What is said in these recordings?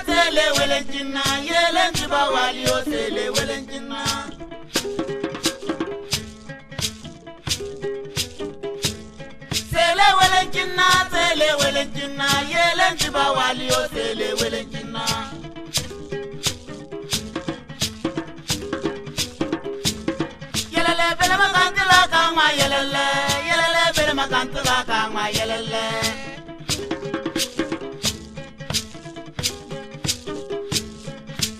Sele Welenjina, Yelenjiba Walio, Sele Welenjina. Sele Welenjina, Yelenjiba Walio, Sele Welenjina. Yelele Belema Cantilla Kama Yelele, Yelele Belema Cantilla Kama Yelele.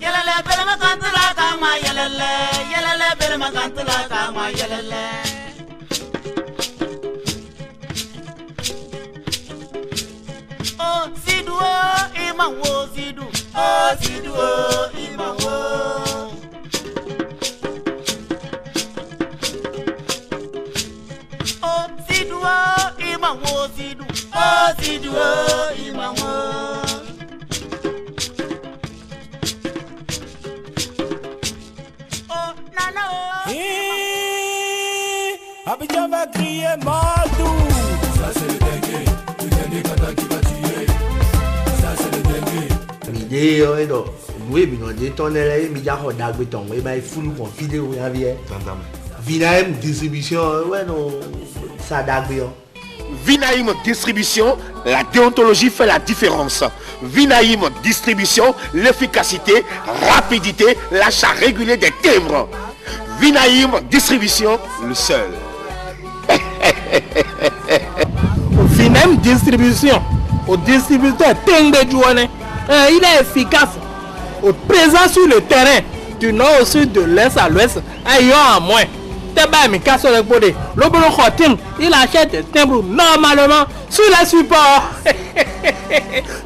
Yelele Belema Cantilla Kama Yelele, Yelele Belema Cantilla Kama Yelele. Oh, Sidu, Imawo, Sidu. Oh, Sidu, Imawo. Oh, Sidu, Imawo, Sidu. Oh, Sidu, Imawo. Oh, Nana, Abidjan va crier Madou. Ça c'est le dengue, kata qui va tuer. Ça c'est le dengue. Vidéo et donc, oui, mais on dit ton élève, mais il y a un dagbeton, mais il faut nous faire vidéo, il y a bien. Vinaim distribution, ouais non, ça dagbeton. Vinaim distribution, la déontologie fait la différence. Vinaim distribution, l'efficacité, rapidité, l'achat régulier des timbres. Vinaim distribution, le seul. Vinaim distribution, au distributeur Tengbe Douane, il est efficace, au présent sur le terrain, du nord au sud, de l'est à l'ouest, ayant à moins. Il achète des timbres normalement sur les supports.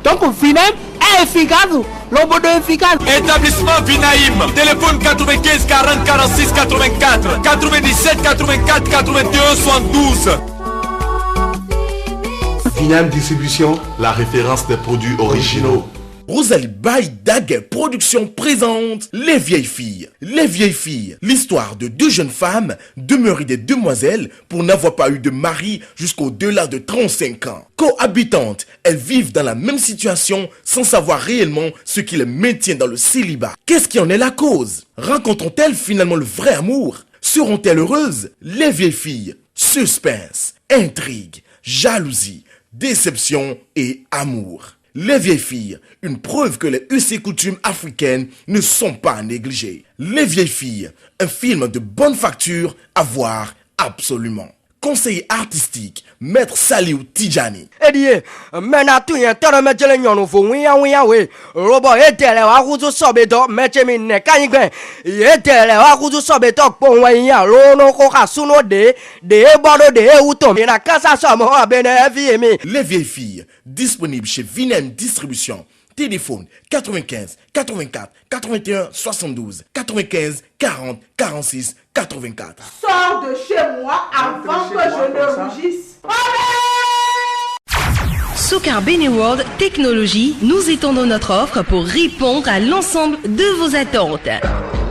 Donc Vinaim est efficace. L'obodo efficace. Établissement Vinaim. Téléphone 95 40 46 84 97 84 81 72. Vinaim Distribution, la référence des produits originaux. Rosalie Baye Daguet Production présente Les Vieilles Filles. Les Vieilles Filles, l'histoire de deux jeunes femmes demeurées des demoiselles pour n'avoir pas eu de mari jusqu'au-delà de 35 ans. Cohabitantes, elles vivent dans la même situation sans savoir réellement ce qui les maintient dans le célibat. Qu'est-ce qui en est la cause? Rencontreront-elles finalement le vrai amour? Seront-elles heureuses? Les Vieilles Filles, suspense, intrigue, jalousie, déception et amour. Les Vieilles Filles, une preuve que les us et coutumes africaines ne sont pas négligées. Les Vieilles Filles, un film de bonne facture à voir absolument. Conseiller artistique, Maître Saliou Tidjani. Edie, menatu yen tere mejele nyonu fo wiya we. Robo etele wa kuzu sobeto mechemi ne kanyigbe. Etele wa kuzu sobeto po wiya lono koka suno de ebodo de euto. Mina kasa somo abene eviemi. Les Vieilles Filles, disponible chez Vinaim Distribution. Téléphone 95 84 81 72 95 40 46 84. Sors de chez moi avant que je ne rougisse. Sokar Beneworld Technologies, nous étendons notre offre pour répondre à l'ensemble de vos attentes.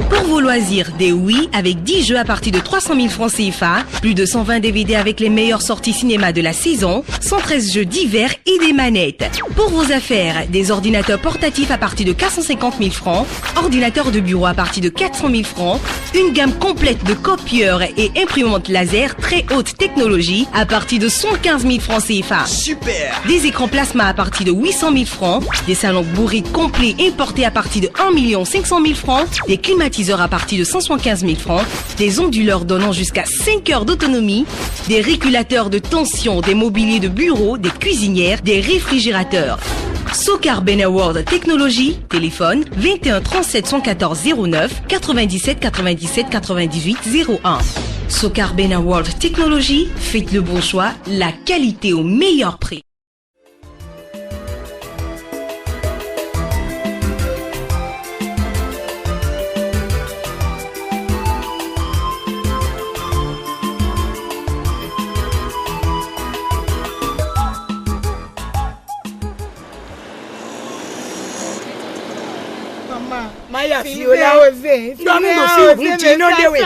Pour vos loisirs, des Wii avec 10 jeux à partir de 300 000 francs CFA, plus de 120 DVD avec les meilleures sorties cinéma de la saison, 113 jeux divers et des manettes. Pour vos affaires, des ordinateurs portatifs à partir de 450 000 francs, ordinateurs de bureau à partir de 400 000 francs, une gamme complète de copieurs et imprimantes laser très haute technologie à partir de 115 000 francs CFA. Super! Des écrans plasma à partir de 800 000 francs, des salons bourriques complets importés à partir de 1 500 000 francs, des climatiseurs à partir de 175 000 francs, des onduleurs donnant jusqu'à 5 heures d'autonomie, des régulateurs de tension, des mobiliers de bureau, des cuisinières, des réfrigérateurs. Sokar Beneworld Technologies, téléphone 21 37 114 09 97 97 98 01. Sokar Beneworld Technologies, faites le bon choix, la qualité au meilleur prix. Maya Fio là. Non, nous aussi, vous dites non de oui.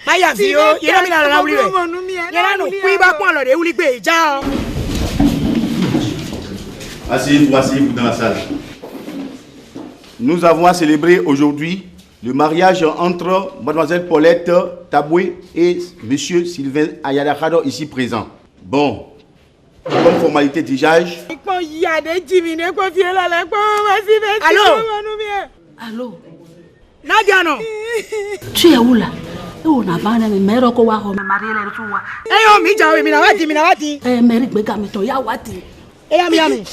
Maya Fio, il y a mis dans la rue. Il y a nous puis pas prendre le ou libé. Ciao. Asseyez-vous dans la salle. Nous avons à célébrer aujourd'hui le mariage entre mademoiselle Paulette Taboué et monsieur Sylvain Ayadakado ici présent. Bon, comme formalité d'usage. Allô? Nadia non? Tu es où là? On a pas de mère au Kowa, on a marié les Chouwa. Eh, mi jawe, minawati. Eh, Mary Begamito, Yawati. Eh, Ami.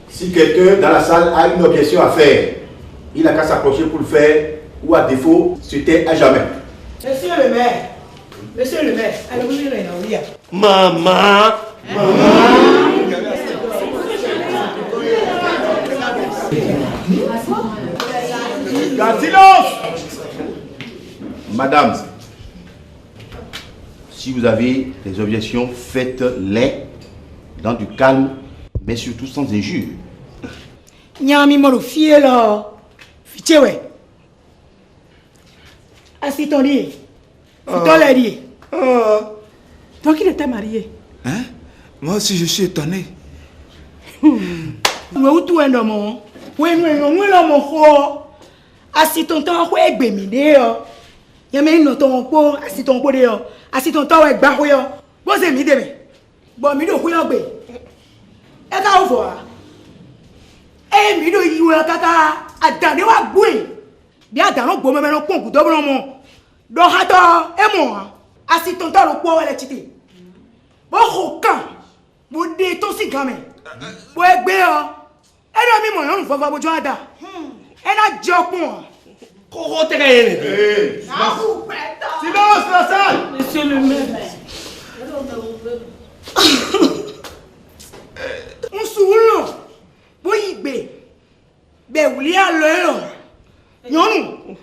Si quelqu'un dans la salle a une objection à faire, il n'a qu'à s'approcher pour le faire, ou à défaut, se taire à jamais. Monsieur le maire, allez vous venir là, Maman. Silence! Madame, si vous avez des objections, faites-les dans du calme, mais surtout sans injure. Nyami moro fier là. Fichewe. Assis ton lit. Ton lit. Donc il était marié. Hein? Moi aussi je suis étonné. Où tu es dans mon? Où est mon fort? Assis ton temps où est bémidé. Yamé no ton po assis ton po de. Assis ton temps où est barré. Bon c'est midi mais. Bon midi où est bé. Et quand on voit. Eh, mi do yiwa kaka adane wa gwe bi adano gbo me no pon ku dobro mo do hato e mo asi ton ta ro po wele titi bo ho kan bo de to si game bo egbe o e do mi mo yon fo bojo ada e na jokun ko ho tere ene silence la salle monsieur le maire on soulo Boyigbe be wuli alo nyonu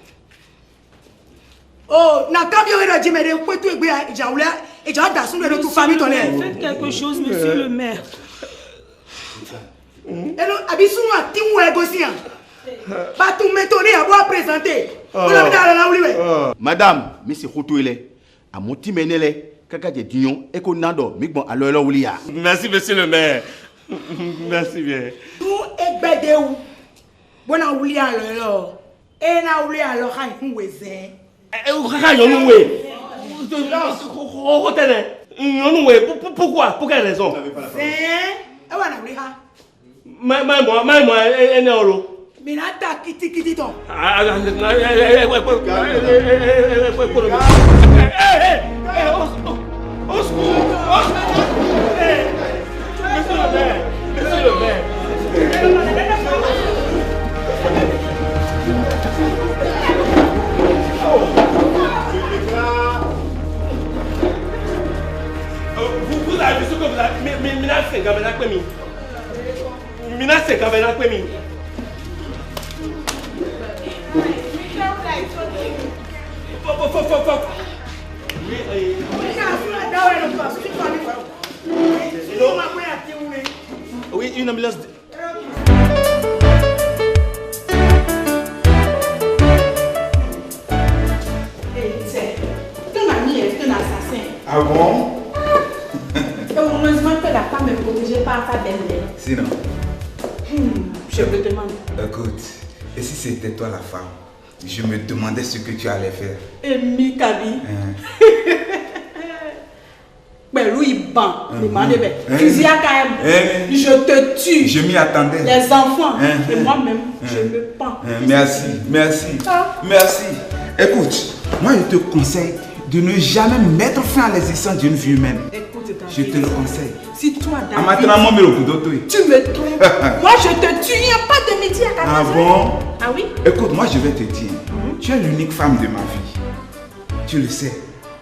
oh na kabio re jimere kwetu egbe ija wuli ija da sun le tout famille ton l'air faites quelque chose monsieur le maire elo abisu wa ti wo egosi an ba tu metone abo présenter on a dans la wuli we Madame, mais c'est khotoele a moti menele kaka je dignon e ko nando mi gbon alo lo wuli ya. Merci monsieur le maire. Merci bien. Tout est bédé ou. Bon, on oublie alors. Et on oublie alors quand on weze. Pourquoi? Pour quelle raison? C'est. On oublie ça. Mais là, t'as kiti ton. Monsieur le maire. Vous avez vu ce que vous avez menacé quand même. Menacé quand même. Oui, une ambulance. Ton ami est un assassin. Ah bon? Heureusement que la femme est protégée par sa belle-mère. Sinon, Je me demande. écoute, et si c'était toi la femme, je me demandais ce que tu allais faire. Et Mikabi. Pẹ̀lú ìbọn, fusil à carême, je te tue. Je m'y attendais. Les enfants et moi-même, je me pends. Merci. Écoute, moi je te conseille de ne jamais mettre fin à l'existence d'une vie humaine. Écoute, je te le conseille. Si toi, David, tu me trompes, moi je te tue, il n'y a pas de métier à 14 ans. Ah bon? Ah oui? Écoute, moi je vais te dire, tu es l'unique femme de ma vie. Tu le sais,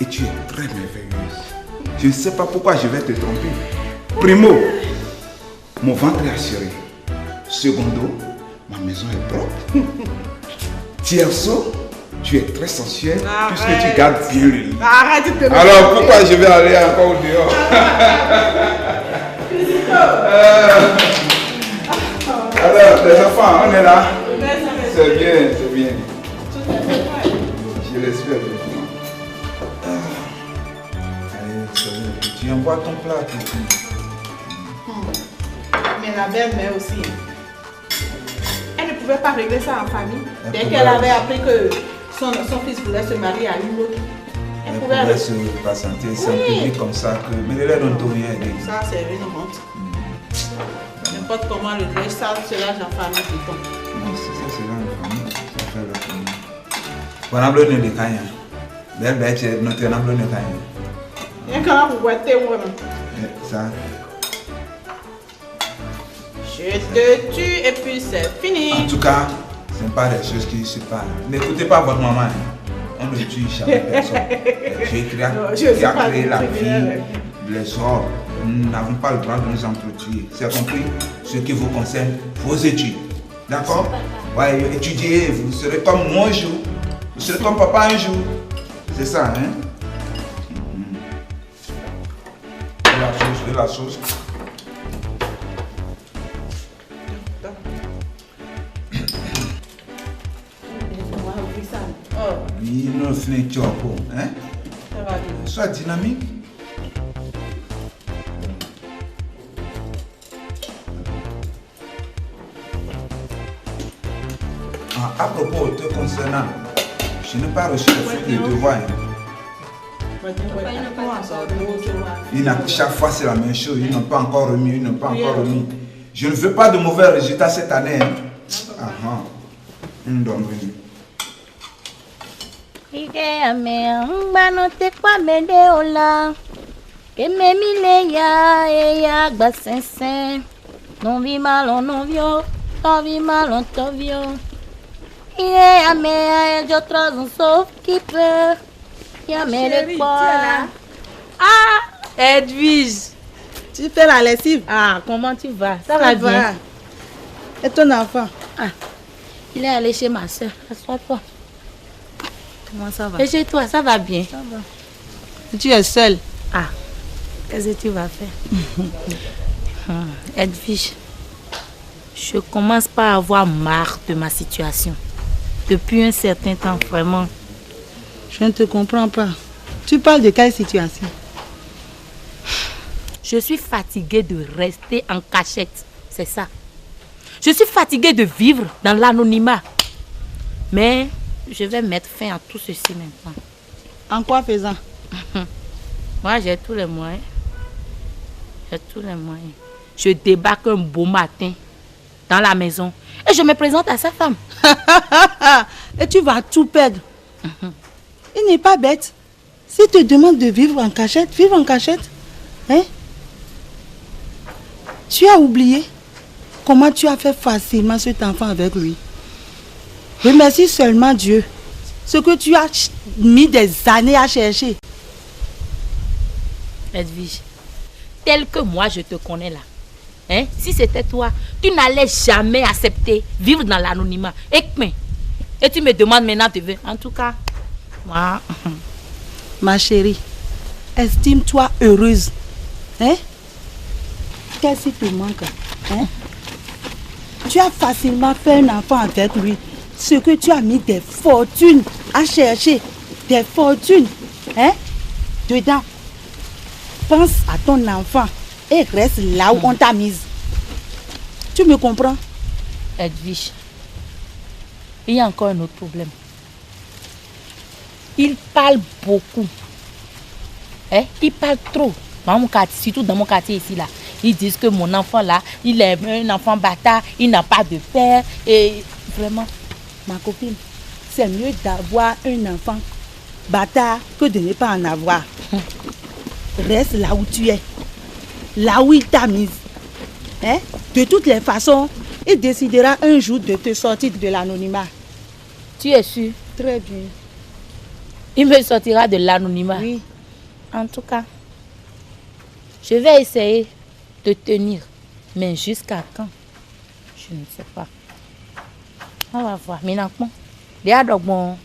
et tu es très merveilleuse. Je ne sais pas pourquoi je vais te tromper. Primo, mon ventre est assuré. Secondo, ma maison est propre. Tierzo, tu es très sensuel puisque tu gardes bien le lit. Arrête de te Alors pourquoi je vais aller encore au dehors? Alors, les enfants, on est là. C'est bien, c'est bien. Je l'espère. Allez, tu envoies ton plat. Mais la belle-mère aussi. Elle ne pouvait pas régler ça en famille. Dès qu'elle avait appris que son fils voulait se marier à une autre, elle pouvait se patienter. C'est un public comme ça que. Mais les n'ont rien aidé. Ça, c'est une honte. N'importe comment le deuil, ça, cela, j'en famille tout le temps. Non, c'est là la famille. Ça fait la famille. Voilà, on a besoin de Kanya. Belle, tu n'as pas besoin de Kanya. Il y a quand même pour boiter, ouais. Ça. Je te tue et puis c'est fini. En tout cas, ce n'est pas des choses qui se parlent. N'écoutez pas votre maman. On ne tue jamais personne. J'ai créé la vie, les hommes. Nous n'avons pas le droit de nous entretuer. C'est compris? Ce qui vous concerne, vos études. D'accord? Ouais, étudiez, vous serez comme moi un jour. Vous serez comme papa un jour. C'est ça, hein? De la sauce. Il nous fait un choco, hein? Sois dynamique. À propos te concernant, je n'ai pas reçu le devoir. Chaque fois c'est la même chose, ils n'ont pas encore remis, Je ne veux pas de mauvais résultats cette année. Ah, Edwige, tu fais la lessive? Ah, comment tu vas? Ça va bien. Et ton enfant? Ah, il est allé chez ma soeur. Assois-toi. Comment ça va? Et chez toi, ça va bien? Ça va. Tu es seule? Ah, qu'est-ce que tu vas faire? Edwige, je commence pas à avoir marre de ma situation. Depuis un certain temps, vraiment. Je ne te comprends pas. Tu parles de quelle situation? Je suis fatiguée de rester en cachette. C'est ça. Je suis fatiguée de vivre dans l'anonymat. Mais je vais mettre fin à tout ceci maintenant. En quoi faisant? Moi, j'ai tous les moyens. Je débarque un beau matin dans la maison et je me présente à sa femme. Et tu vas tout perdre. Il n'est pas bête. S'il te demande de vivre en cachette, vive en cachette. Hein? Tu as oublié comment tu as fait facilement cet enfant avec lui. Remercie seulement Dieu. Ce que tu as mis des années à chercher. Edwige, tel que moi je te connais là, hein? Si c'était toi, tu n'allais jamais accepter vivre dans l'anonymat. Et tu me demandes maintenant de vivre. En tout cas, moi... Ma chérie, estime-toi heureuse. Hein? Qu'est-ce qui te manque? Hein? Tu as facilement fait un enfant avec lui. Ce que tu as mis des fortunes à chercher. Des fortunes. Hein? Dedans. Pense à ton enfant et reste là où on t'a mise. Tu me comprends? Edwige, il y a encore un autre problème. Il parle beaucoup. Hein? Il parle trop. Dans mon quartier, surtout dans mon quartier ici là. Ils disent que mon enfant là, il est un enfant bâtard, il n'a pas de père. Et vraiment, ma copine, c'est mieux d'avoir un enfant bâtard que de ne pas en avoir. Reste là où tu es. Là où il t'a mise. Hein? De toutes les façons, il décidera un jour de te sortir de l'anonymat. Tu es sûr? Très bien. Il me sortira de l'anonymat. Oui. En tout cas, je vais essayer de tenir. Mais jusqu'à quand? Je ne sais pas. On va voir. Mais non, il y a donc mon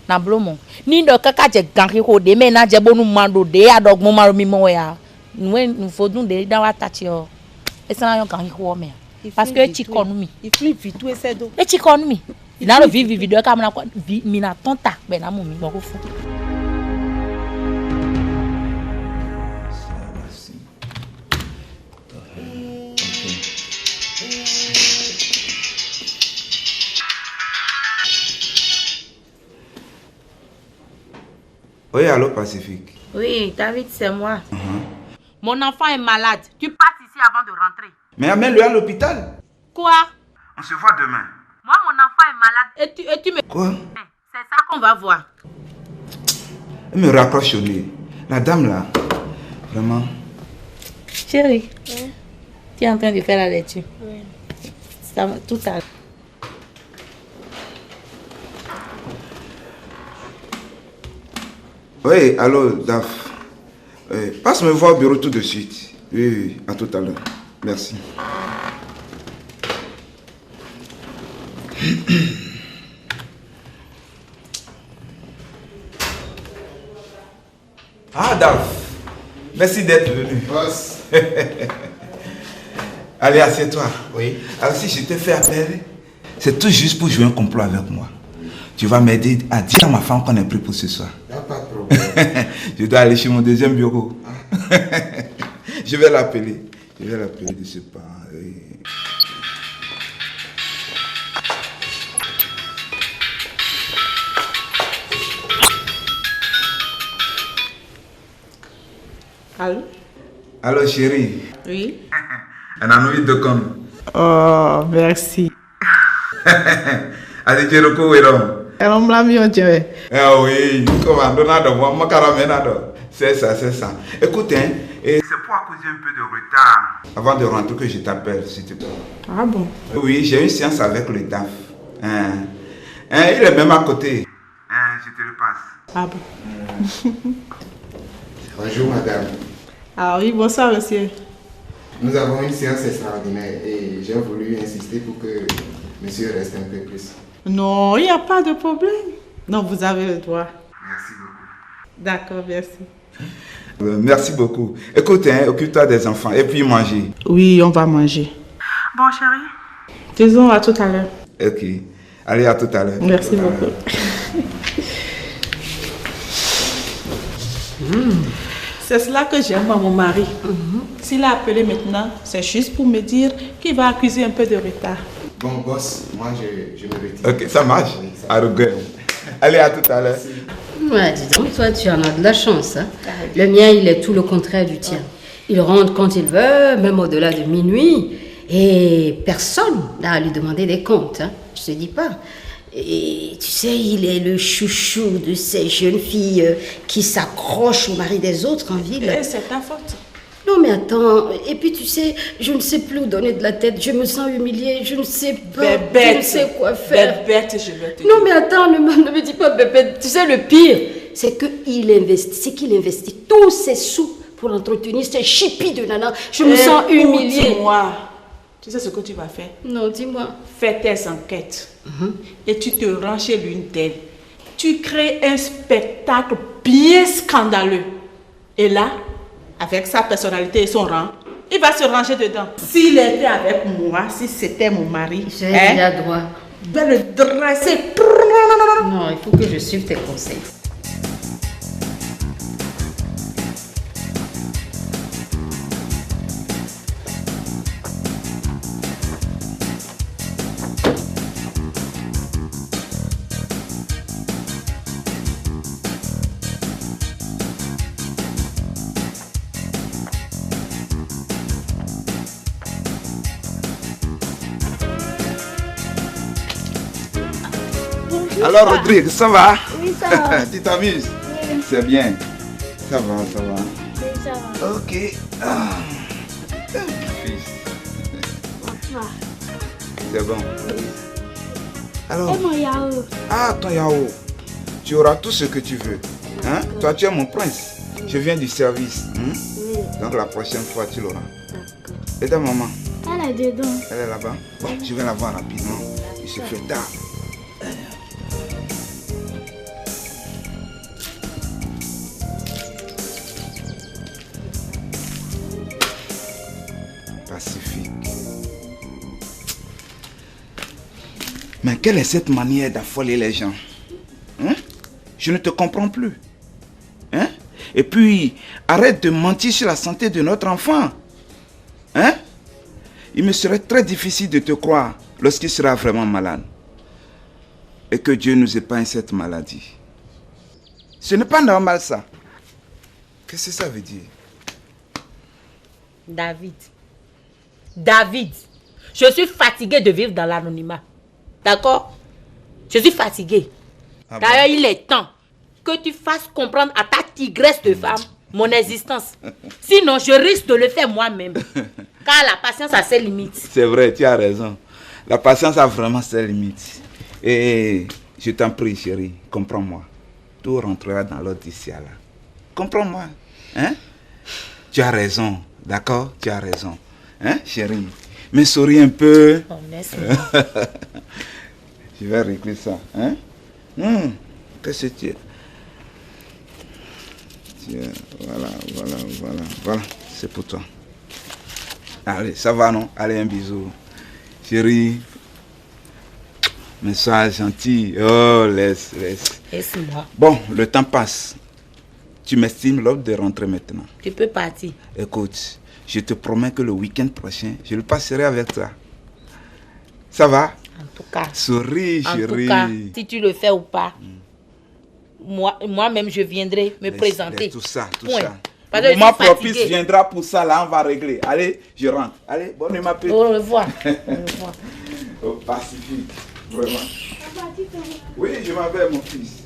nablomon. Ni de caca de gangriko de mena de bonu mando de ya dog mon marumi moya. Nous faisons des dans la tâche. Et ça n'a rien gangriko mais. Parce que tu connais. Il flippe vite et c'est d'eau. Et tu connais. Il a le vidéo comme na mina tonta ben na mumi boko fu. Oui, allô, Pacifique. Oui, David, c'est moi. Mon enfant est malade. Tu passes ici avant de rentrer. Mais amène-le à l'hôpital. Quoi? On se voit demain. Moi, mon enfant est malade et tu me... Quoi? C'est ça qu'on va voir. Elle me raccroche au nez. La dame là, vraiment. Chérie, tu es en train de faire la lecture. Oui. Ça va tout à l'heure. Oui, allô, Daf. Passe me voir au bureau tout de suite. Oui, à tout à l'heure. Merci. Ah, Daf. Merci d'être venu. Allez, assieds-toi. Oui. Alors, si je te fais appel, c'est tout juste pour jouer un complot avec moi. Tu vas m'aider à dire à ma femme qu'on est pris pour ce soir. Il n'y a pas de problème. Je dois aller chez mon deuxième bureau. Je vais l'appeler. Je vais l'appeler de ce pas. Allô? Allô, chérie. Oui. On a envie de comme. Oh, merci. Allez, tu recours, Erom. Erom la mieux, tu es. Ah oui, comment Donado, moi, Caramenado. C'est ça, c'est ça. Écoute, hein, c'est pour causer un peu de retard. Avant de rentrer, que je t'appelle, s'il te plaît. Ah bon? Oui, j'ai une séance avec le DAF. Il est même à côté. Je te le passe. Ah bon? Bonjour madame. Ah oui, bonsoir monsieur. Nous avons une séance extraordinaire et j'ai voulu insister pour que monsieur reste un peu plus. Non, il n'y a pas de problème. Non, vous avez le droit. Merci beaucoup. D'accord, merci. Merci beaucoup. Écoute, hein, occupe-toi des enfants et puis manger. Oui, on va manger. Bon chérie. Disons à tout à l'heure. Ok. Allez, à tout à l'heure. Merci beaucoup. C'est cela que j'aime à mon mari. S'il a appelé maintenant, c'est juste pour me dire qu'il va accuser un peu de retard. Bon, boss, moi je me retire. Ok, ça marche. Oui, ça À regret. Allez, à tout à l'heure. Ouais, dis donc, toi, tu en as de la chance. Hein? Le mien, il est tout le contraire du tien. Il rentre quand il veut, même au-delà de minuit. Et personne n'a à lui demander des comptes. Hein? Je te dis pas. Et tu sais, il est le chouchou de ces jeunes filles qui s'accrochent au mari des autres en ville. Et c'est ta faute. Non mais attends, et puis tu sais, je ne sais plus où donner de la tête, je me sens humiliée, je ne sais pas, je ne sais quoi faire. Bébête, je vais te dire. Non mais attends, ne me dis pas bébête, tu sais le pire, c'est qu'il investit tous ses sous pour entretenir ces chippies de nana, je me sens humiliée. Dis-moi, tu sais ce que tu vas faire? Non, dis-moi. Fais tes enquêtes et tu te rends chez l'une d'elles. Tu crées un spectacle bien scandaleux. Et là, avec sa personnalité et son rang, il va se ranger dedans. S'il était avec moi, si c'était mon mari, j'ai déjà droit de le dresser. Non, il faut que je suive tes conseils. Alors, Rodrigue, ça va? Oui, ça va. Tu t'amuses? Oui. C'est bien. Ça va, ça va. Oui, ça va. Ok. Ah. Fils. C'est bon. Alors. Et mon yaourt? Ah, ton yaourt. Tu auras tout ce que tu veux. Hein? Toi, tu es mon prince. Je viens du service. Hein? Oui. Donc, la prochaine fois, tu l'auras. Et ta maman? Elle est dedans. Elle est là-bas. Bon, je vais la voir rapidement. Il se fait tard. Pacifique. Mais quelle est cette manière d'affoler les gens? Hein? Je ne te comprends plus. Hein? Et puis, arrête de mentir sur la santé de notre enfant. Hein? Il me serait très difficile de te croire lorsqu'il sera vraiment malade. Et que Dieu nous épargne cette maladie. Ce n'est pas normal ça. Qu'est-ce que ça veut dire? David, je suis fatiguée de vivre dans l'anonymat. D'accord? Je suis fatiguée. D'ailleurs, il est temps que tu fasses comprendre à ta tigresse de femme mon existence. Sinon, je risque de le faire moi-même. Car la patience a ses limites. C'est vrai, tu as raison. La patience a vraiment ses limites. Et je t'en prie, chérie, comprends-moi. Tout rentrera dans l'ordre d'ici là. Comprends-moi. Hein? Tu as raison, d'accord? Tu as raison. Hein, chérie? Mais souris un peu. Oh, merci. Je vais régler ça. Hein? Qu'est-ce que tu es? Voilà. C'est pour toi. Allez, ça va, non? Allez, un bisou. Chérie. Mais sois gentil. Oh, laisse. Laisse-moi. Bon, le temps passe. Tu m'estimes l'ordre de rentrer maintenant. Tu peux partir. Écoute, je te promets que le week-end prochain, je le passerai avec toi. Ça va? En tout cas. Souris, chérie. En tout cas, si tu le fais ou pas, moi-même, je viendrai me présenter. Tout ça. Parce Le moment propice viendra pour ça, là, on va régler. Allez, je rentre. Allez, bonne nuit, ma petite. Au revoir. Au Pacifique, vraiment. Oui, je m'en vais, mon fils.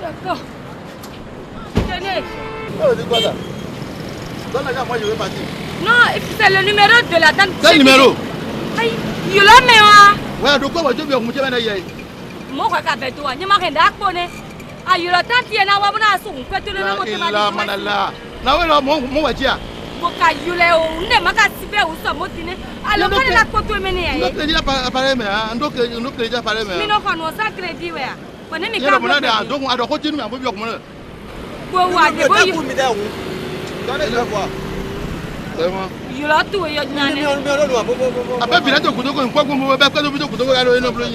D'accord. Tenez. Oh, c'est quoi ça? Donne l'argent, moi je vais partir. Non, c'est le numéro de la dame. Quel numéro? Aïe, il l'a mis là. Ouais, donc quoi, tu veux me dire maintenant? Moi, je vais faire toi. Je vais faire d'accord. Aïe, il a tant de temps, on va son. Peut-être le numéro de la dame. Manala. Na ouais, là, mon voiture. Mon cas, il est où? Ne m'a pas si bien où ça motine. Alors, quand il a coté mené. Donc, il a pas appareil, mais donc il a appareil, mais. Mais non, on a ça crédit, ouais. On est mis donc on a continué à vous dire comment. Bon, ouais, de bon. Donnez le voir. Vraiment. Il a tout et il a donné. Après, il a tout couteau comme quoi vous me battre couteau couteau à l'eau plus.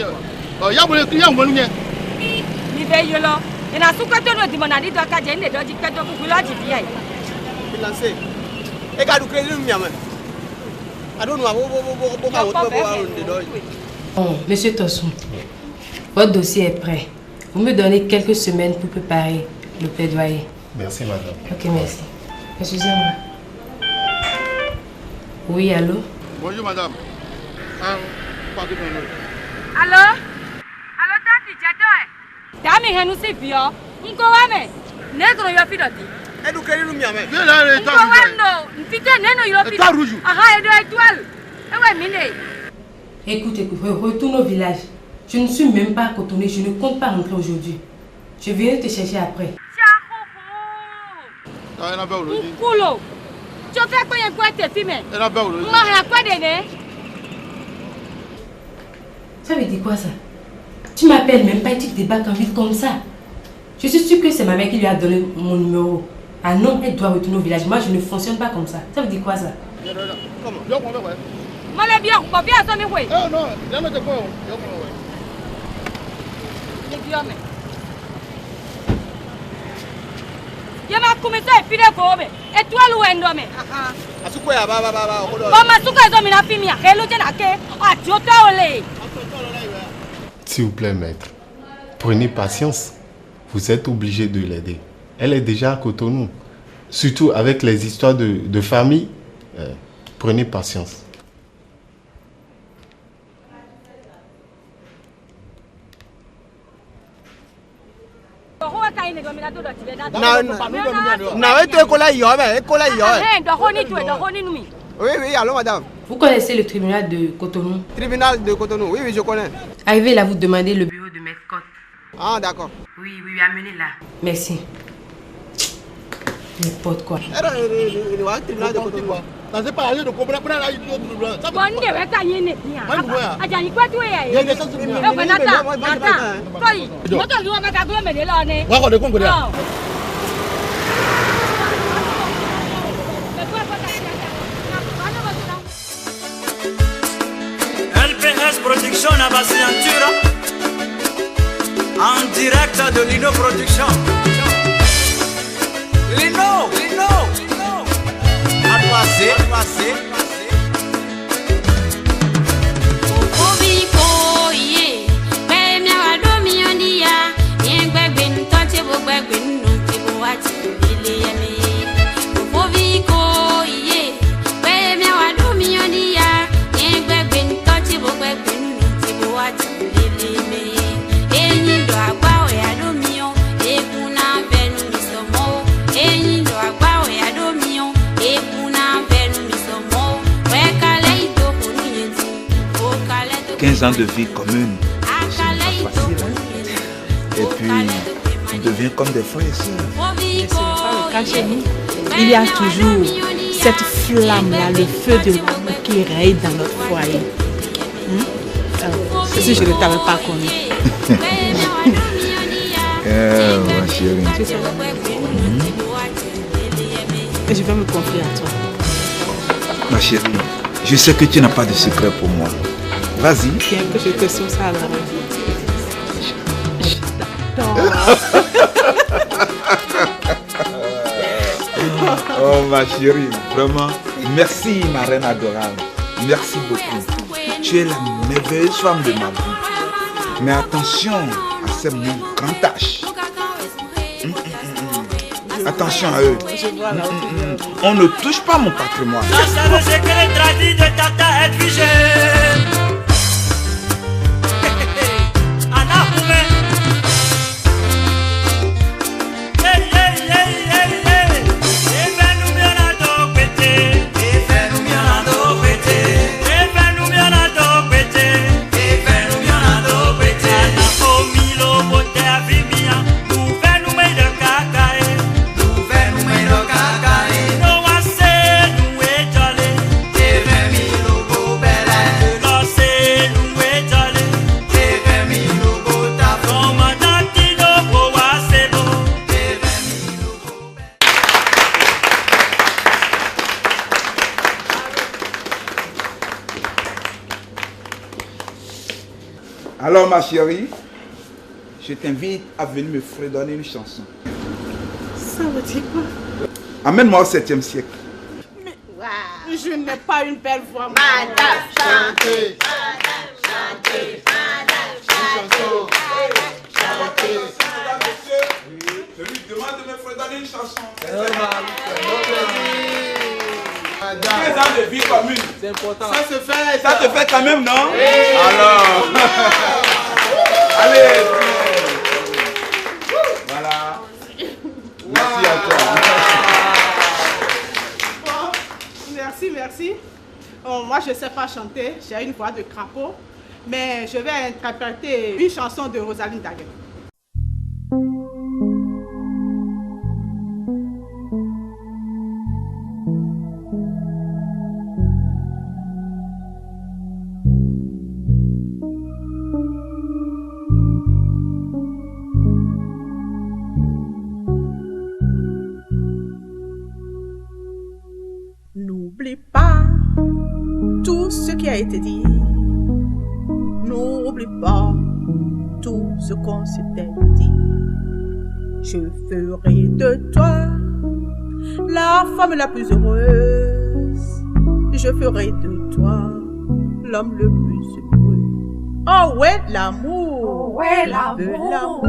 Oh, il y a mon client mon lien. Il veille là. Et na souka to no di monadi to ka je ne do di ka to ku lo di bia. Il lancé. Et ka du crédit mi ama. Ado no bo ka wo to. Bon, monsieur Tosson, votre dossier est prêt. Vous me donnez quelques semaines pour préparer le plaidoyer. Merci, madame. Ok, merci. Excusez-moi. Oui, allô? Bonjour, madame. Allô? Allô, tati, j'adore. Dami henu si bio. Nko wame. Netro yo fidoti. Edu crédit mi ama. Nko wano. Mpite neno yo fidoti. Étoile rouge. Aha, edo étoile. Ewe mine. Écoute, retourne au village. Je ne suis même pas à Cotonou, je ne compte pas rentrer aujourd'hui. Je viens te chercher après. Kulo. Tu fais quoi pour être filmé? Ça veut dire quoi ça? Tu m'appelles même pas et tu te débarques en ville comme ça. Je suis sûre que c'est ma mère qui lui a donné mon numéro. Ah non, elle doit retourner au village. Moi, je ne fonctionne pas comme ça. Ça veut dire quoi ça? Comment? Moi, bien, on va bien s'en aller. Non, non, non, non, Yama kumisa epide ko be étoile ou endome aha asuko ya baba mama suka zo mina fimia helo tena ke atiota ole. S'il vous plaît, maître, prenez patience. Vous êtes obligé de l'aider. Elle est déjà à Cotonou. Surtout avec les histoires de famille. Prenez patience. Oui, allô madame. Vous connaissez le tribunal de Cotonou? Tribunal de Cotonou, oui, je connais. Arrivez là, vous demandez le bureau de Maître Scott. Ah, d'accord. Oui, amenez là. Merci. N'importe quoi. Ça s'est pas allé de comprendre. Bon, on ne va pas y aller. Aja, il quoi tu es? Eh, ben attends. Koi, moi tu dois mettre à gauche mais là on est. Wa ko de ko de. LPS Production à Basiantura. En direct de Lino Production. Lino. À passer. Ans de vie commune, c'est pas facile. Et puis, on devient comme des frères et sœurs. C'est pas le cas chez nous. Il y a toujours cette flamme-là, le feu de l'amour qui règne dans notre foyer. Si je ne t'avais pas connu. Ma chérie. Et je vais me confier à toi. Ma chérie, je sais que tu n'as pas de secret pour moi. Vas-y. Bien que je te sous ça alors. Oh ma chérie, vraiment, merci ma reine adorable. Merci beaucoup. Tu es la merveilleuse femme de ma vie. Mais attention à ces mots grand tâches. Attention à eux. On ne touche pas mon patrimoine. Le secret tradit de Tata Edwige. Alors ma chérie, je t'invite à venir me fredonner une chanson. Ça veut dire quoi? Amène-moi au 7e siècle. Mais je n'ai pas une belle voix. Madame, chantez. Je lui demande de me fredonner une chanson. Ans de vie commune. C'est important. Ça se fait. Ça te fait quand même, non? Oui. Alors. Allez. Voilà. Merci à toi. Bon, merci. Moi, je ne sais pas chanter. J'ai une voix de crapaud. Mais je vais interpréter une chanson de Rosaline Daguet. N'oublie pas tout ce qui a été dit. N'oublie pas tout ce qu'on s'était dit. Je ferai de toi la femme la plus heureuse. Je ferai de toi l'homme le plus heureux. Oh ouais, l'amour. Oh ouais, l'amour.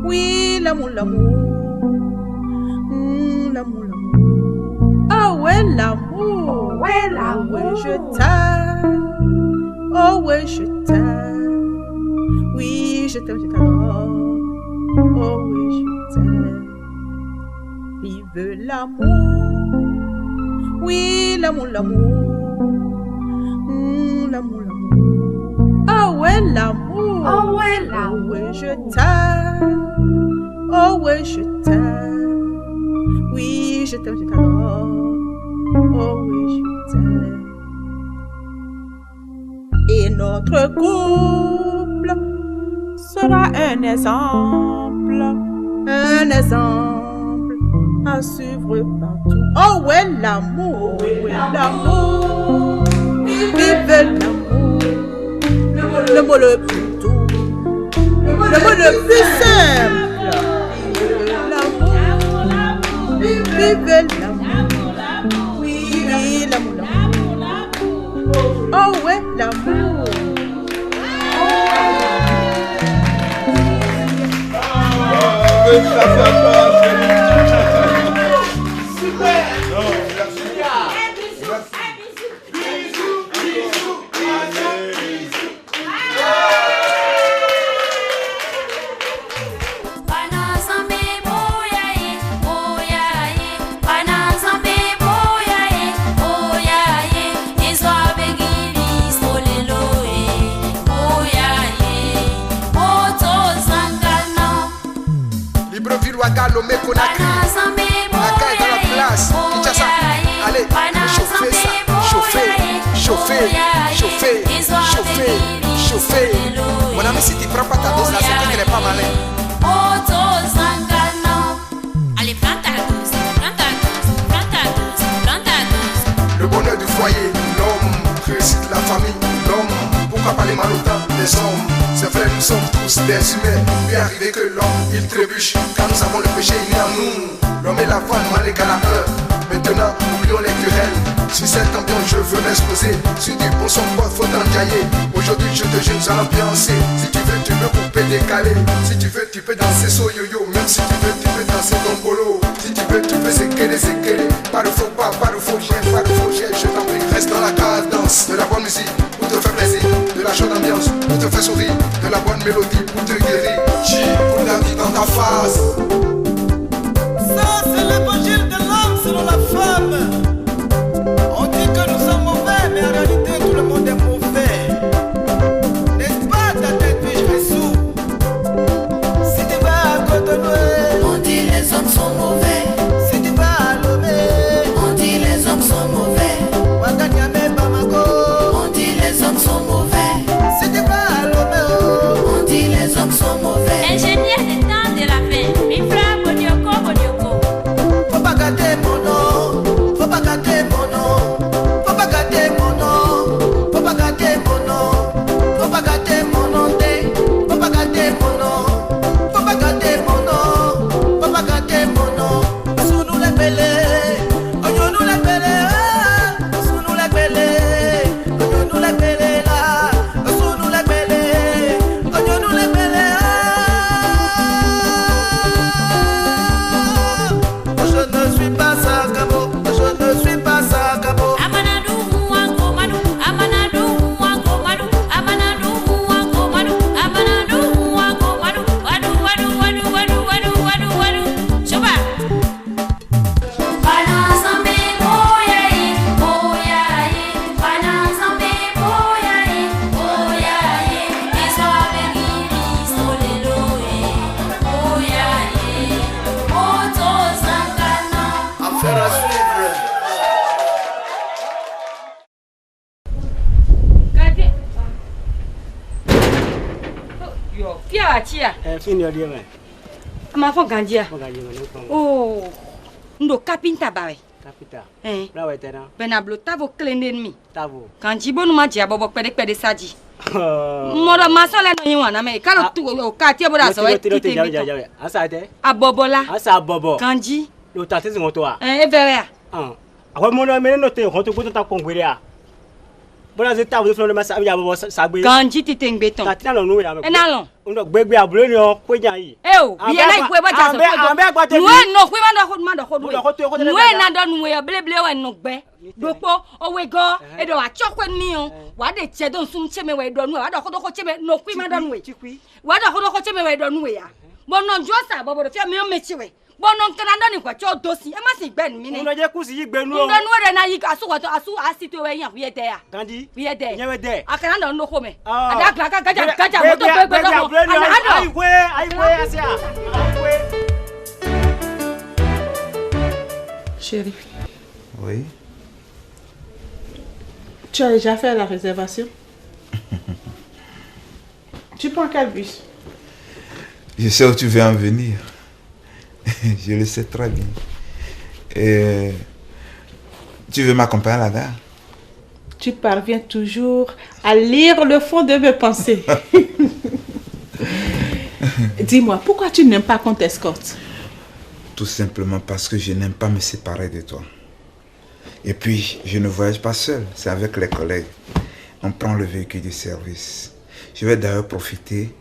Oui, l'amour. L'amour. Oh ouais, l'amour. Oh ouais, l'amour. Oh ouais, je t'aime. Oh ouais, je t'aime. Oui, je t'adore. Oh oui, je t'aime. Vive l'amour. Oui, l'amour. L'amour. Oh ouais, l'amour. Oh ouais, l'amour. Oh ouais, je t'aime. Oh ouais, je t'aime. oui, je t'aime, je t'adore. Oh oui, je t'aime. Et notre couple sera un exemple à suivre partout. Oh ouais, l'amour, ouais, l'amour, vive l'amour, le mot le plus doux, le mot le plus simple, l'amour, vive l'amour, oui, l'amour, oh ouais, l'amour. Lomé Conakry, Dakar est dans la place, Kinshasa, allez, chauffez ça, chauffez. Mon ami, si tu prends pas ta dose là, c'est que tu n'es pas malin. Allez, prends ta dose. Le bonheur du foyer, l'homme, réussite la famille, l'homme, pourquoi pas les malotins, les hommes. C'est vrai, nous sommes tous des humains. Il est arrivé que l'homme, il trébuche. Quand nous avons le péché, il est en nous. L'homme et la femme, mal égal à heure. Maintenant, oublions les querelles. Sur cette ambiance, je veux m'exposer. Sur du bon son pote, faut t'enjailler. Aujourd'hui, je te jure, nous allons ambiancer. Si tu veux, tu peux couper, décaler. Si tu veux, tu peux danser so yo-yo. Même si tu veux, tu peux danser ton bolo. Si tu veux, tu peux s'équeler. Pas de faux pas, pas de faux chien, pas de faux chien. Je t'en prie, reste dans la cadence. De la bonne musique, pour te faire plaisir. De la chaude ambiance, pour te faire sourire. De la bonne mélodie, pour te guérir. Pour la vie dans ta face. Ça, c'est l'évangile de l'homme selon la femme. On dit que nous sommes mauvais, mais en réalité, tout le monde est mauvais. N'est-ce pas, ta tête, puis je vais sous. Si tu vas à Cotonou, on dit les hommes sont mauvais. Si tu vas à Lomé, on dit les hommes sont mauvais. Wakanyame Bamako, on dit les hommes sont mauvais. Si tu vas à Lomé, on dit les hommes sont mauvais. Ingénieur des temps de la fin, mi frère Bodioko. Faut pas gâter mon nom, faut pas gâter mon nom, faut pas gâter mon nom, faut pas gâter mon nom, faut pas gâter mon nom, faut pas gâter mon nom, faut pas gâter mon nom, faut pas gâter mon nom. Sous nous les belés, on nous les belés, sous nous les belés, on nous les belés là, sous nous les belés, on nous les belés. Je ne suis pas Sakabo, je ne suis pas Sakabo. Amanadu wango manu, amanadu wango manu, amanadu wango manu, amanadu wango manu, wadu. Shoba. Banazambe boyaye, banazambe boyaye, Iswa begiri soleloe, moto zangana. Affaire à suivre. Gade. Yo, pia tia. Fini o dia, Ma fon gandia. Oh. Ndo kapinta bawe. Kapita. Eh. Tena. Benablo tavo klenden mi. Tavo. Kanji bonu ma dia bobo pede saji. Moro masala no yin wana me. Kalo tu o ka tie boda so e tite mi. Asa te. Abobola. Asa bobo. Kanji. Lo ta tezi ngoto a. E vere a. Awo mo no me no te ngoto ko ta kongwere a. Bona ze ta wo flo ma sa ya bobo sagbe. Kanji tite ngbeton. Ta tina lo nu ya me. E na lo. Ndo gbegbe abule ni o kwejan yi. E o, bi na ikwe ba ja so. Nwe no kwe ma do khodu. Nwe na do nwe ya bleble we no gbe. Dopo owe go e do wa chokwe ni o. Wa de che don sum cheme we do nwe. Wa do khodo ko cheme no kwe ma do nwe. Wa do khodo ko cheme we do nwe ya. Bono njosa bobo do fi mi o mechiwe. Bono nkana ndo ni kwa cho dosi. E ma si gbe ni mi ni. Ndo je kusi yi gbe nu o. Ndo nu re na yi asu ko to asu asito we yan wiye de ya. Kandi. Wiye de. Nyewe de. Akana ndo no ko me. Ada gaja mo to gbe do. Chérie, Oui. tu as déjà fait la réservation? Tu prends quel bus? Je sais où tu veux en venir. Je le sais très bien. Et tu veux m'accompagner à la gare? Tu parviens toujours à lire le fond de mes pensées. Dis-moi, pourquoi tu n'aimes pas qu'on t'escorte? Tout simplement parce que je n'aime pas me séparer de toi. Et puis, je ne voyage pas seul, c'est avec les collègues. On prend le véhicule de service. Je vais d'ailleurs profiter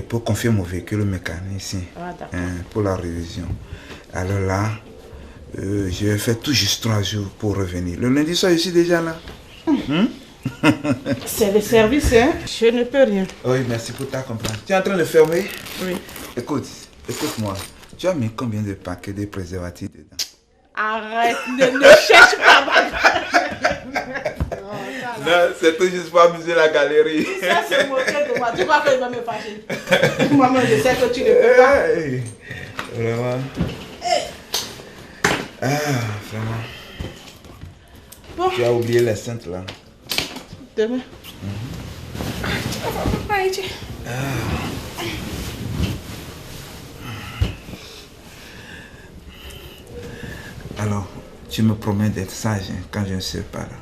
pour confier mon véhicule au mécanicien pour la révision. Alors là, je vais faire tout juste 3 jours pour revenir. Le lundi soir, je suis déjà là. C'est le service, hein? Je ne peux rien. Oui, merci pour ta compréhension. Tu es en train de fermer? Oui. Écoute-moi. Tu as mis combien de paquets de préservatifs dedans? Arrête, ne cherche pas Non, c'est tout juste pour amuser la galerie. Ça, c'est moquer de moi. Tu crois qu'il va me fâcher? Moi-même, je sais que tu ne peux pas. Vraiment. Ah, vraiment. Bon. Tu as oublié les cintres là. Demain. Alors, tu me promets d'être sage quand je ne serai pas là.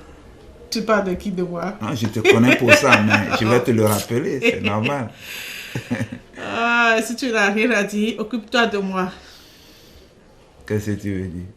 Tu parles de qui, de moi? Non, je te connais pour ça, mais je vais te le rappeler, c'est normal. Ah, si tu n'as rien à dire, occupe-toi de moi. Qu'est-ce que tu veux dire?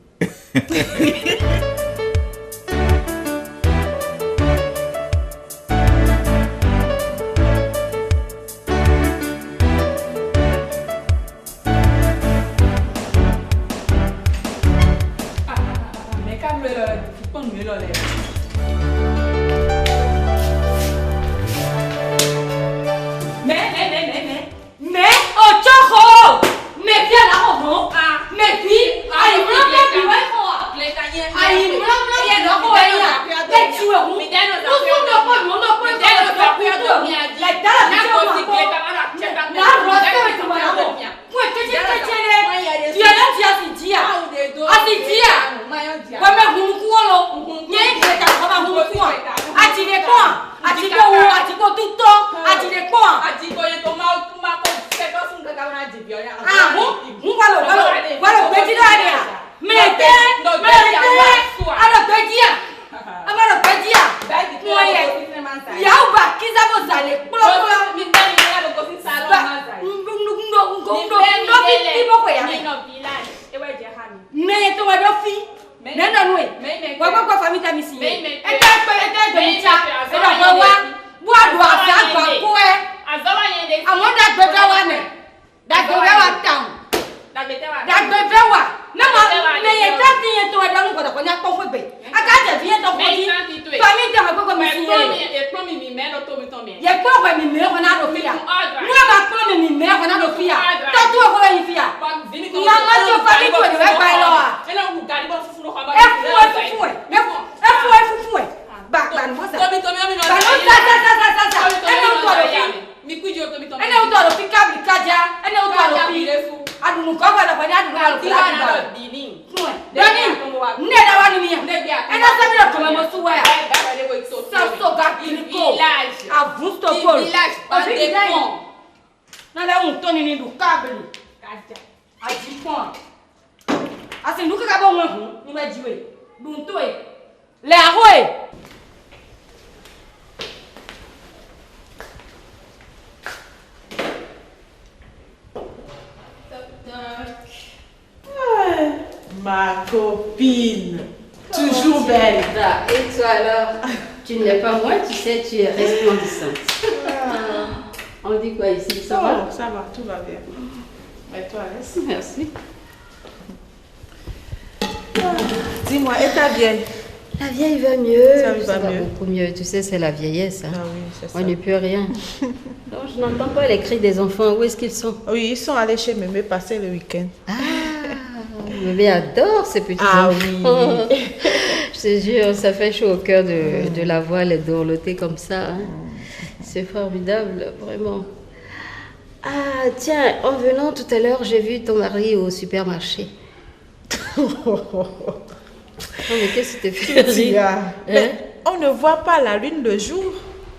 Ma copine, toujours belle. Et toi alors? Tu ne l'es pas moi, tu sais, tu es resplendissante. On dit quoi ici? Ça va? Ça va, tout va bien. Et toi, Alès? Merci. Dis-moi, et ta vieille? La vieille va mieux. Ça va mieux. Beaucoup mieux. Tu sais, c'est la vieillesse. Hein. Ah oui, c'est ça. On n'est plus rien. Non, je n'entends pas les cris des enfants. Où est-ce qu'ils sont? Oui, ils sont allés chez Mémé passer le week-end. Mémé adore ces petits enfants. Oui. Je te jure, ça fait chaud au cœur de la voir les dorloter comme ça. Hein. C'est formidable, vraiment. Ah, tiens, en venant tout à l'heure, j'ai vu ton mari au supermarché. mais qu'est-ce que tu fais rire? Mais on ne voit pas la lune le jour.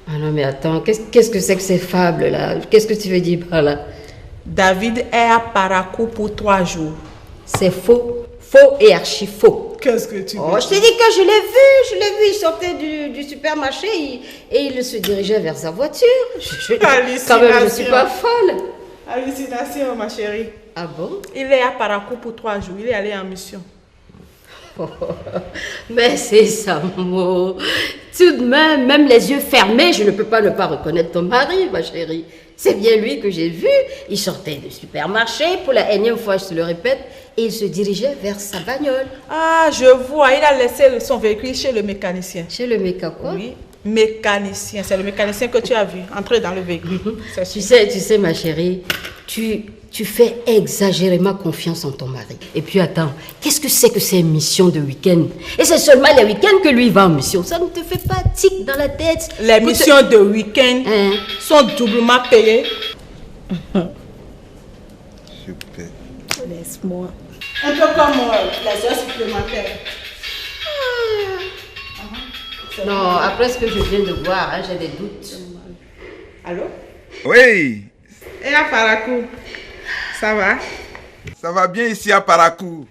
Ah non, mais attends, qu'est-ce que c'est que ces fables-là? Qu'est-ce que tu veux dire par là? David est à Parakou pour 3 jours. C'est faux. Faux et archi faux. Qu'est-ce que tu veux? Oh, je t'ai dit que je l'ai vu, il sortait du supermarché et il se dirigeait vers sa voiture. Quand même, je suis pas folle. Hallucination, ma chérie. Ah bon? Il est à Parakou pour 3 jours, il est allé en mission. Mais c'est ça, mot. Tout de même les yeux fermés, je ne peux pas ne pas reconnaître ton mari, ma chérie. C'est bien lui que j'ai vu. Il sortait du supermarché, pour la énième fois, je te le répète, et il se dirigeait vers sa bagnole. Ah, je vois, il a laissé son véhicule chez le mécanicien. Chez le mécanicien quoi? Oui, mécanicien. C'est le mécanicien que tu as vu entrer dans le véhicule. Tu sais, ma chérie, tu fais exagérément confiance en ton mari. Et puis attends, qu'est-ce que c'est que ces missions de week-end? Et c'est seulement les week-ends que lui va en mission. Ça ne te fait pas tic dans la tête. Les missions de week-end sont doublement payées. Super. Laisse-moi. Un peu comme les heures supplémentaires. Non, après ce que je viens de voir, hein, j'ai des doutes. Allô? Oui, Et à Parakou, ça va? ça va bien ici à Parakou.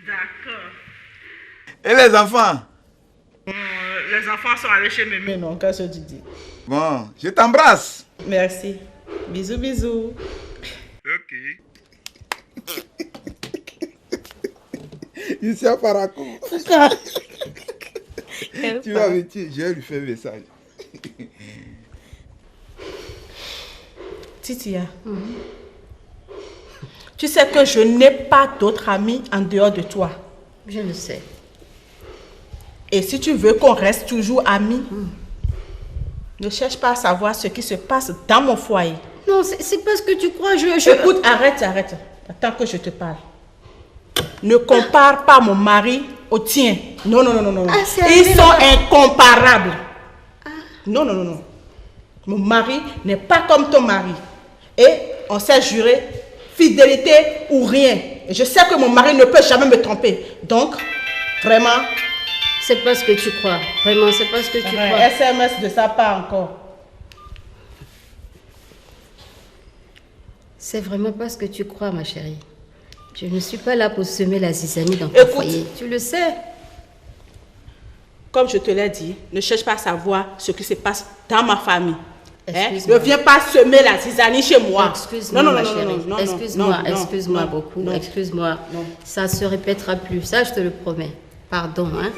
D'accord. Et les enfants? Les enfants sont allés chez Mémé, non? Qu'est-ce que tu dis? Bon, je t'embrasse. Merci. Bisous, bisous. Ok. Ici à Parakou. Tu vas me dire, je vais lui faire un message. Titia, tu sais que je n'ai pas d'autres amis en dehors de toi. Je le sais. Et si tu veux qu'on reste toujours amis, ne cherche pas à savoir ce qui se passe dans mon foyer. Non, c'est parce que tu crois, Écoute, arrête. Attends que je te parle. Ne compare pas mon mari au tien. Non. Ils sont incomparables. Non. Mon mari n'est pas comme ton mari. Et on s'est juré fidélité ou rien. Et je sais que mon mari ne peut jamais me tromper. Donc, vraiment... C'est pas ce que tu crois. Vraiment, c'est pas ce que tu crois. SMS de sa part encore. C'est vraiment pas ce que tu crois, ma chérie. Je ne suis pas là pour semer la zizanie dans ton foyer. Tu le sais. Comme je te l'ai dit, ne cherche pas à savoir ce qui se passe dans ma famille. Ne viens pas semer la zizanie chez moi. Excuse-moi, ma chérie. Excuse-moi beaucoup. Excuse-moi. Ça se répétera plus. Ça, je te le promets. Pardon, hein.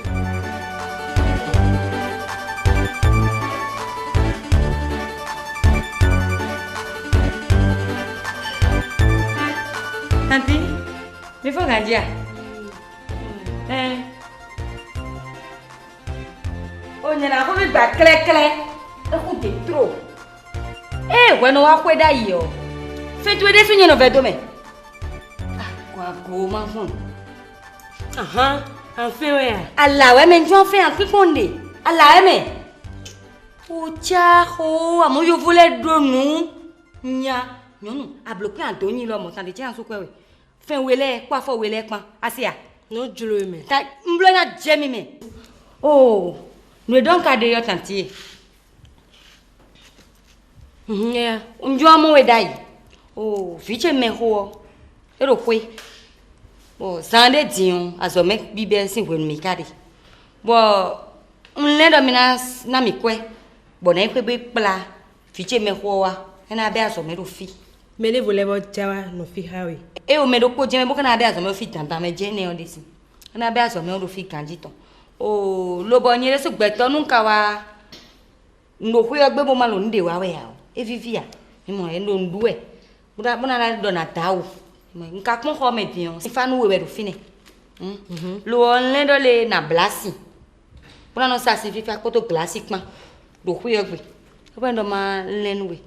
Tanti, il faut gagner. On y a un peu de clé. Écoutez, trop. Ouais, non, à quoi d'ailleurs? Fais-toi des signes, non, demain. Quoi, comment font? Enfin, ouais. Allah, ouais, mais tu en fais un truc qu'on dit. Allah, mais. Oh, tiens, à je voulais de nous. Non, à bloquer Anthony, là, mon sang de tiens, quoi, ouais. Fin, où est quoi, faut, où est quoi? Asia. Non, je le mets. T'as un blanc à Jamie, mais. Oh, nous donc à d'ailleurs, tantier. On doit m'en aider. Oh, fiche me ho. Ero kwe. Bon, ça ne dit on, à ce mec bibé si vous me carré. Bon, on l'a dominé na mi kwe. Bon, n'est pas pla. Fiche me ho wa. Na be aso me do fi. Me le voulez votre jawa no fi hawi. E o me do ko jeme boka na be aso me fi tanta me je ne o desi. Na be aso me do fi kanjito. Oh, lo bo nyere so gbeto nu ka wa. Ndo ku yo gbe bo ma lo nde wa we ya. E vivia. Mi mo e ndo nduwe. Buna na do na tawo. Nka kon ko me dion. Si fa nu we do fine. Lo on le do le na blasi. Buna no ça signifie ko to classiquement. Do ku yo gbe. Ko ndo ma lenwe.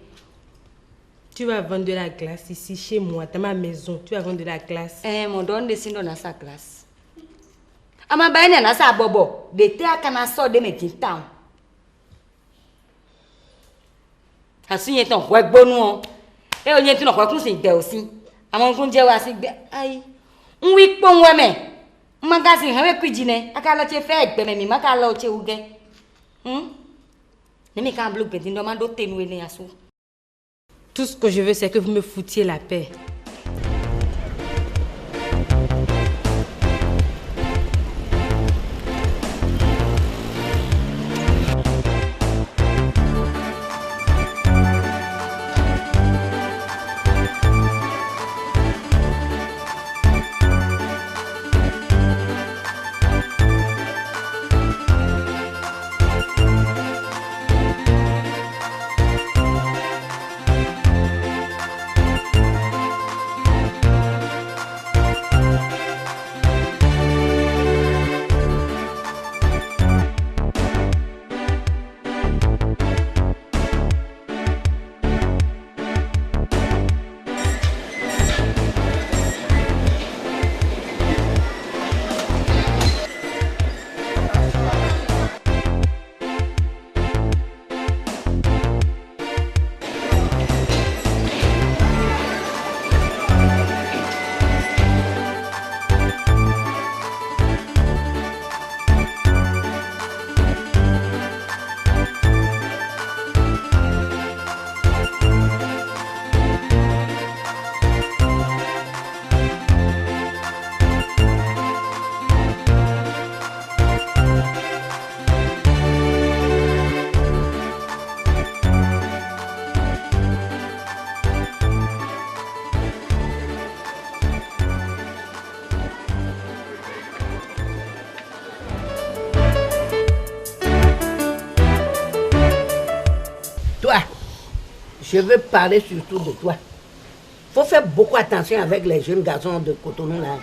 Tu vas vendre de la glace ici chez moi, dans ma maison. Tu vas vendre de la glace. Mon don dessine dans sa glace. Ama baine na sa bobo. De te akana so de me tintan. Asunye ton kwek bonu o. E onye tin kwek kun sin gbe osin. Amon kun je wa sin gbe ai. Oui, bon, ouais, mais. Magasin, avec cuisine, à la fait, mais mi maka la oche ouge. Ne me quand bloc petit demande d'autres nous à sous. Tout ce que je veux, c'est que vous me foutiez la paix. Je veux parler surtout de toi. Il faut faire beaucoup attention avec les jeunes garçons de Cotonou là.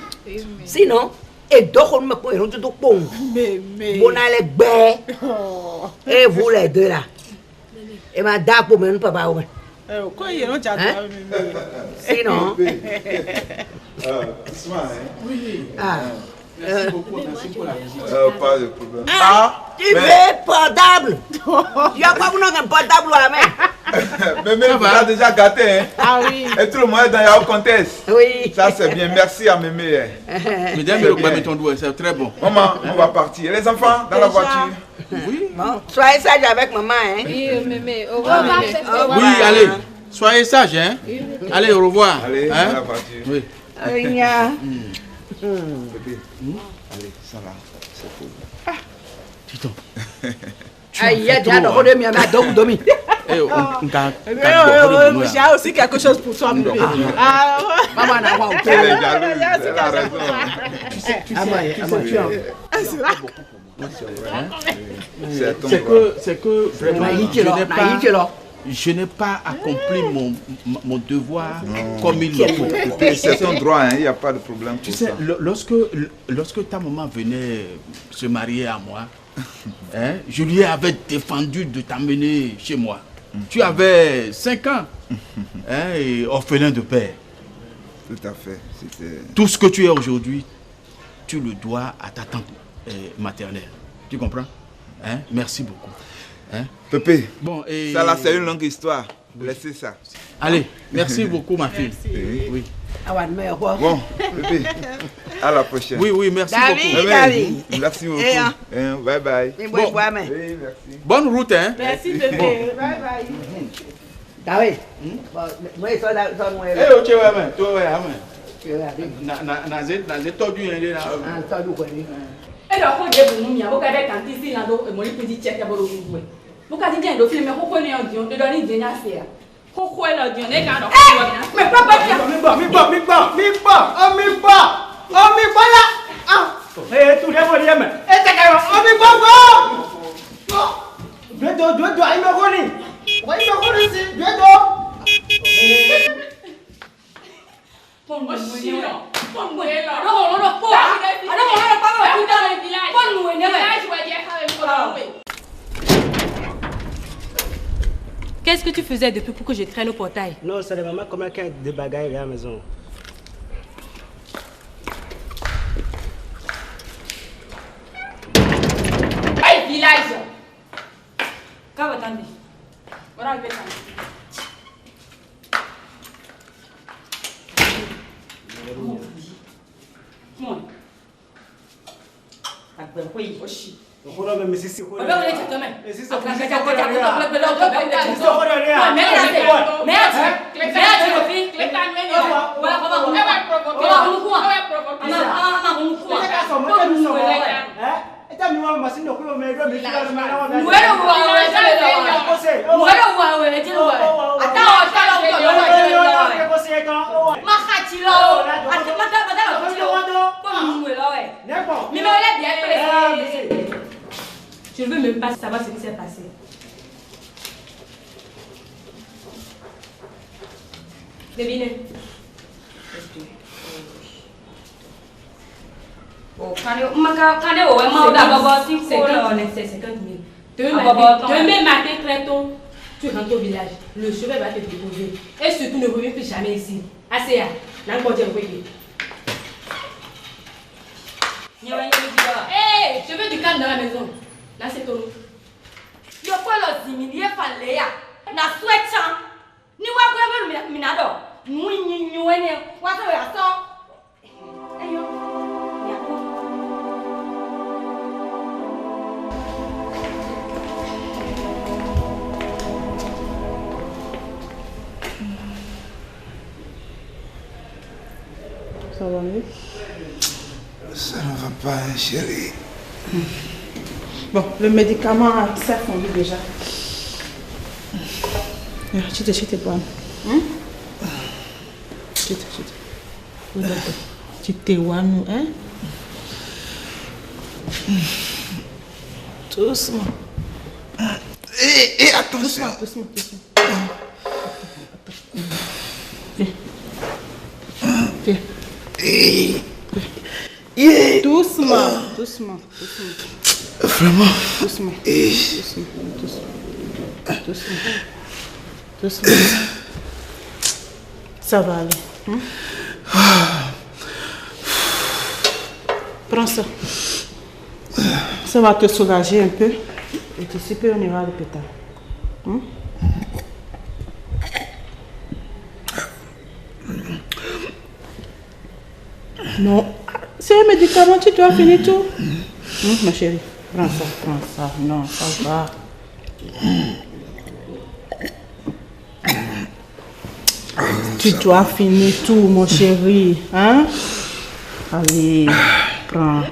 Sinon, et d'autres me connaissent tout bon. Bon allez et vous les deux là. Et ma dame pour me papa. Quoi il y a Sinon. Oui. Merci beaucoup pour la visite. Pas de problème. Tu veux portable? Tu as pas un portable à main? Mais tu as déjà gâté, hein? Ah oui. Et tout le monde est dans la conteste. Oui. Ça c'est bien, merci à Mémé. Mesdames et messieurs, c'est très bon. Maman, on va partir. Les enfants, dans la voiture. Oui. Bon, soyez sage avec maman, hein? Oui, Mémé. Au revoir, Mémé. Oui, allez. Soyez sages, hein? Allez, au revoir. Allez, hein? dans la voiture. Oui. Bébé. Allez, ça va. C'est cool. Titon. Aïe, il y a déjà de mi ma dom domi. J'ai aussi quelque chose pour toi, bébé. Maman n'a pas elle est jalouse, elle a raison. C'est que vraiment, je n'ai pas accompli mon devoir comme il le faut. C'est ton droit, il n'y a pas de problème. Tu sais, lorsque ta maman venait se marier à moi, hein, je lui avais défendu de t'amener chez moi. Tu avais 5 ans, hein, et orphelin de père. Tout à fait. Tout ce que tu es aujourd'hui, tu le dois à ta tante maternelle. Tu comprends? Hein? Merci beaucoup. Hein? Pépé, bon, ça là c'est une longue histoire. Laissez ça. Allez, merci beaucoup ma fille. Oui. Bon, Pépé, à la prochaine. Oui, merci beaucoup. Merci beaucoup. Bye bye. Bon, merci. Bonne route, hein? Merci Pépé. Bye bye. David. Moi ça là ça moi. Eh OK ouais mais, toi ouais amen. Na tọ́jú yẹn lé na. Tọ́jú ko ni. E do ko je bu mu mi aboka de kan ti si na do mo ri pidi check abo do wu e. Mo ka ti je do film ko ko ni odion do ni je nya se a. Ko ko e lo odion e ka do ko wa na. Me papa ti mi gbọ́ ya. Eh tu de mo de me. E te ka o mi gbọ́. Do ai me ko ni. Wa i me ko ni si. Qu'est-ce que tu faisais depuis pour que je traîne au portail? Non, c'est vraiment comme un de bagailles à la maison. Hey, village! Quand attendez? Voilà, je vais Je ne veux même pas savoir ce qui s'est passé. Devinez. Oh, demain matin très tôt, tu rentres au village. Le cheval va te déposer. Et surtout ne reviens plus jamais ici. Assez. Hey, je veux du calme dans la maison. Là, c'est ton autre. Yo pas le diminuer fallait ya. Na souhaite ni wa kwa minado. Ni wene wa so ya so. Ayo. Ça va mieux? Ça ne va pas, chérie. Bon, le médicament s'est fondu déjà. Tu te bonne. Tu te vois, nous, hein? Doucement. Et attention. Doucement. Viens. Doucement. Vraiment. Doucement. Ça va aller. Prends ça. Ça va te soulager un peu. Et d'ici peu, on ira à l'hôpital. Non. C'est un médicament, tu dois finir tout. Ma chérie, prends ça. Non, ça va. Tu dois finir tout, mon chéri. Hein? Allez, prends.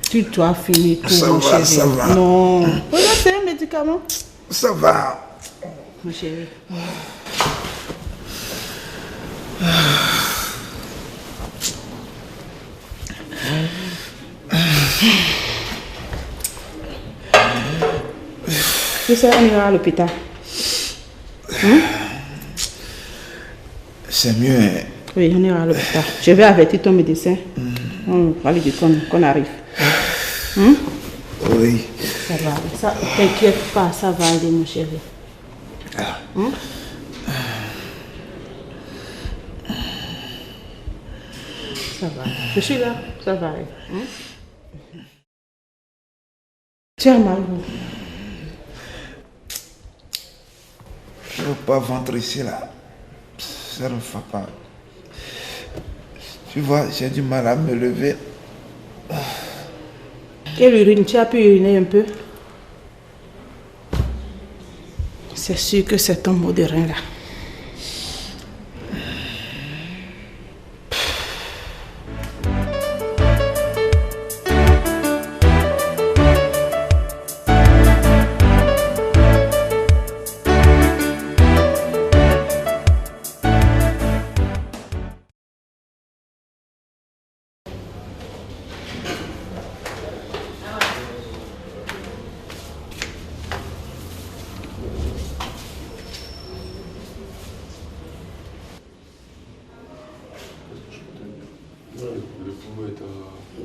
Tu dois finir tout, mon chéri. Ça va. Non. Regarde, c'est un médicament. Ça va. Mon chéri. Tu sais, on ira à l'hôpital. C'est mieux. Hein? Oui, on ira à l'hôpital. Je vais avertir ton médecin. On va lui dire qu'on arrive. Oui. Ça va. Ça, t'inquiète pas, ça va aller, mon chéri. Ça va. Je suis là. Ça va aller. Tu as mal où? Je ne veux pas ventre ici là. Ça ne va pas. Tu vois, j'ai du mal à me lever. Et l'urine, tu as pu uriner un peu? C'est sûr que c'est ton mot de rein là.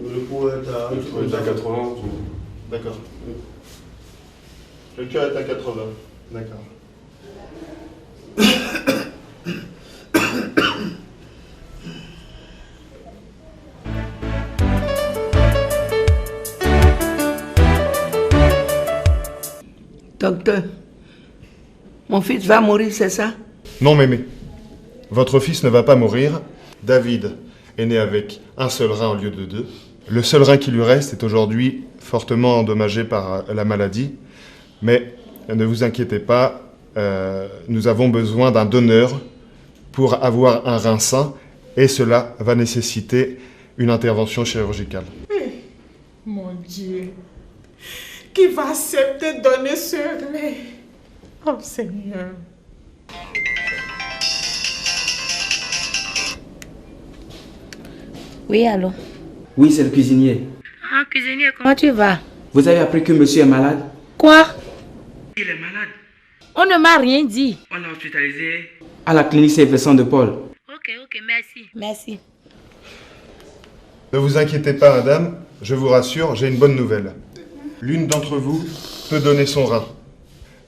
Le pouls est à 80. D'accord. Le cœur est à 80. D'accord. Docteur, mon fils va mourir, c'est ça? Non, mémé. Votre fils ne va pas mourir. David est né avec un seul rein au lieu de 2. Le seul rein qui lui reste est aujourd'hui fortement endommagé par la maladie. Mais ne vous inquiétez pas, nous avons besoin d'un donneur pour avoir un rein sain et cela va nécessiter une intervention chirurgicale. Mon Dieu, qui va accepter de donner ce lait? Oh Seigneur. Oui, allô? Oui, c'est le cuisinier. Ah, cuisinier, comment tu vas? Vous avez appris que monsieur est malade? Quoi? Il est malade. On ne m'a rien dit. On l'a hospitalisé à la clinique Saint-Vincent de Paul. Ok, merci. Merci. Ne vous inquiétez pas, madame, je vous rassure, j'ai une bonne nouvelle. L'une d'entre vous peut donner son rein.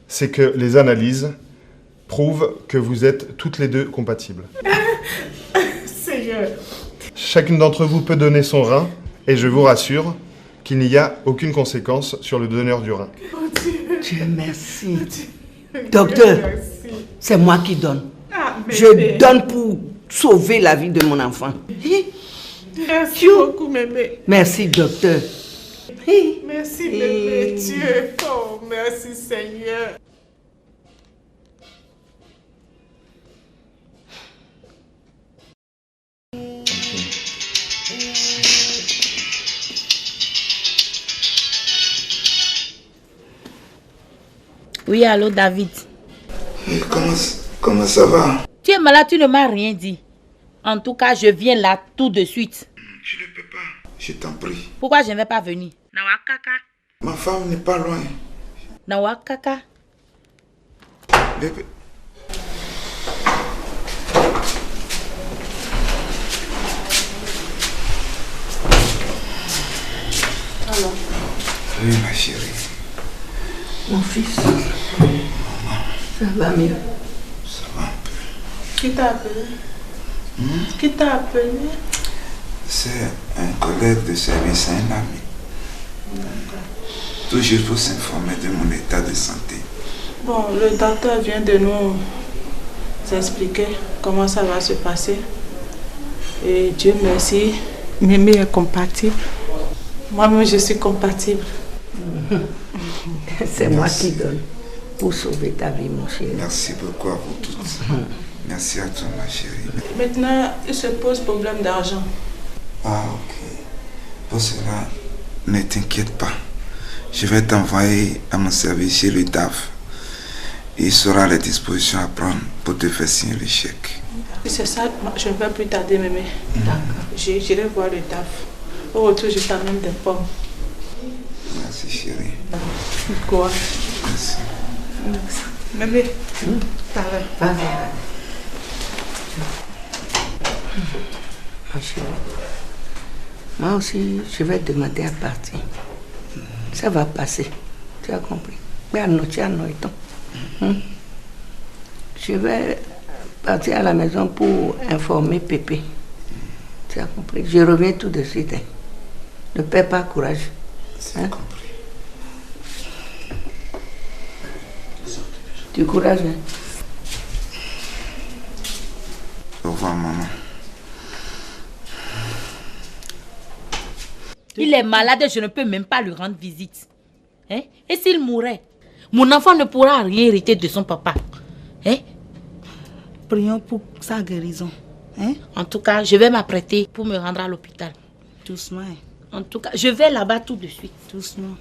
C'est que les analyses prouvent que vous êtes toutes les deux compatibles. Seigneur. Chacune d'entre vous peut donner son rein et je vous rassure qu'il n'y a aucune conséquence sur le donneur du rein. Dieu merci. Docteur, c'est moi qui donne. Je donne pour sauver la vie de mon enfant. Merci beaucoup, mémé. Merci, docteur. Merci, mémé. Dieu. Oh, merci, Seigneur. Oui, allô, David. Comment ça va? Tu es malade, tu ne m'as rien dit. En tout cas, je viens là tout de suite. Je ne peux pas. Je t'en prie. Pourquoi je ne vais pas venir? Nawakaka. Ma femme n'est pas loin. Nawakaka. Bébé. Alors? Oui, ma chérie. Mon fils. Ça va mieux. Ça va un peu. Qui t'a appelé? Qui t'a appelé? C'est un collègue de service, un ami. Toujours pour s'informer de mon état de santé. Bon, le docteur vient de nous expliquer comment ça va se passer. Et Dieu merci, Mémé est compatible. Moi-même, je suis compatible. C'est moi qui donne pour sauver ta vie, mon chéri. Merci beaucoup à vous toutes. Merci à toi, ma chérie. Maintenant, il se pose problème d'argent. Ah, ok. Pour cela, ne t'inquiète pas. Je vais t'envoyer à mon service chez le DAF. Il sera les dispositions à prendre pour te faire signer le chèque. C'est ça, je ne vais plus tarder, Mémé. D'accord. J'irai voir le DAF. Au retour, je t'amène des pommes. Merci, chérie. Quoi? Merci. Merci. Mémé, Vas-y. Ma chérie, moi aussi, je vais demander à partir. Ça va passer. Tu as compris? Je vais partir à la maison pour informer Pépé. Tu as compris? Je reviens tout de suite. Hein. Ne perds pas courage. Hein? Tu courage, hein? Au revoir, maman. Il est malade et je ne peux même pas lui rendre visite. Hein? Et s'il mourait, mon enfant ne pourra rien hériter de son papa. Hein? Prions pour sa guérison. Hein? En tout cas, je vais m'apprêter pour me rendre à l'hôpital. Doucement. En tout cas, je vais là-bas tout de suite. Doucement.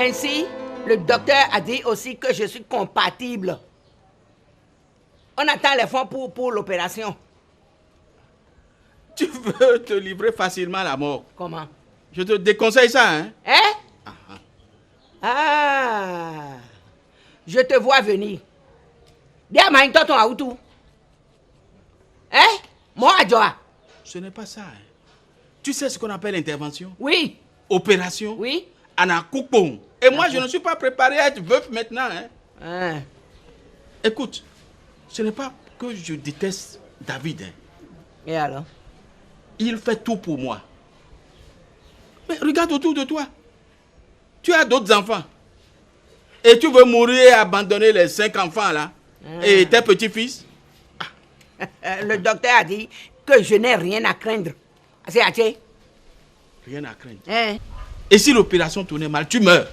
Ainsi, le docteur a dit aussi que je suis compatible. On attend les fonds pour l'opération. Tu veux te livrer facilement à la mort. Comment? Je te déconseille ça, hein? Hein? Ah! Je te vois venir. Dis-moi, ton à où tout? Hein? Moi, Adjoa. Ce n'est pas ça, hein? Tu sais ce qu'on appelle intervention? Oui. Opération? Oui. Anna Koukpong. Et moi, je ne suis pas préparé à être veuf maintenant, hein? Écoute, ce n'est pas que je déteste David, hein? Et alors? Il fait tout pour moi. Mais regarde autour de toi. Tu as d'autres enfants. Et tu veux mourir et abandonner les 5 enfants là? Et tes petits-fils? Le docteur a dit que je n'ai rien à craindre. C'est assez? Rien à craindre. Et si l'opération tournait mal, tu meurs.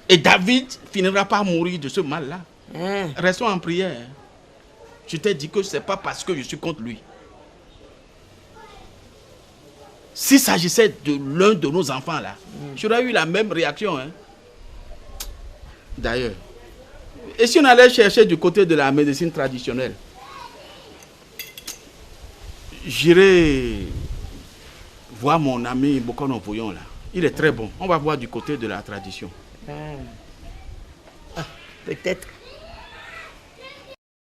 Et David finira par mourir de ce mal-là. Restons en prière. Je t'ai dit que ce n'est pas parce que je suis contre lui. S'il s'agissait de l'un de nos enfants là, j'aurais eu la même réaction. Hein? D'ailleurs, et si on allait chercher du côté de la médecine traditionnelle, j'irai voir mon ami Bokono Pouyon là. Il est très bon. On va voir du côté de la tradition. Peut-être.